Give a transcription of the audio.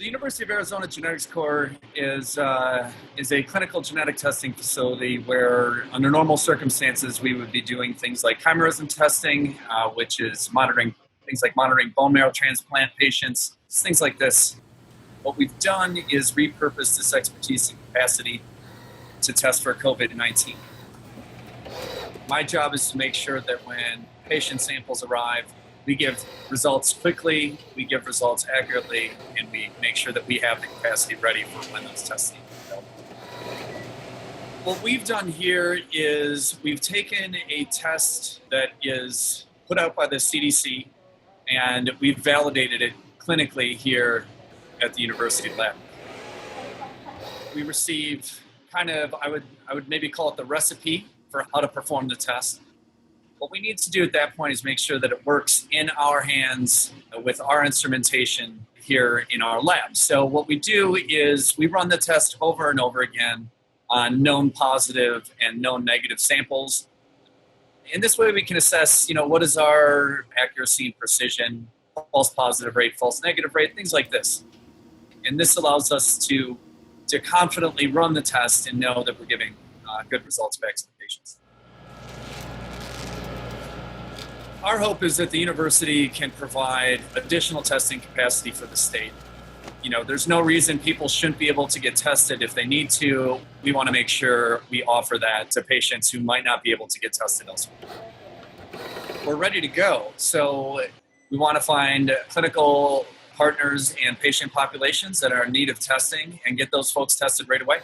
The University of Arizona Genetics Core is a clinical genetic testing facility where, under normal circumstances, we would be doing things like chimerism testing, which is monitoring bone marrow transplant patients, things like this. What we've done is repurpose this expertise and capacity to test for COVID-19. My job is to make sure that when patient samples arrive, we give results quickly, we give results accurately, and we make sure that we have the capacity ready for when those tests need to go. What we've done here is we've taken a test that is put out by the CDC, and we've validated it clinically here at the university lab. We receive I would maybe call it the recipe for how to perform the test. What we need to do at that point is make sure that it works in our hands with our instrumentation here in our lab. So what we do is we run the test over and over again on known positive and known negative samples. In this way, we can assess, what is our accuracy and precision, false positive rate, false negative rate, things like this. And this allows us to confidently run the test and know that we're giving good results back to the patients. Our hope is that the university can provide additional testing capacity for the state. There's no reason people shouldn't be able to get tested if they need to. We want to make sure we offer that to patients who might not be able to get tested elsewhere. We're ready to go. So we want to find clinical partners and patient populations that are in need of testing and get those folks tested right away.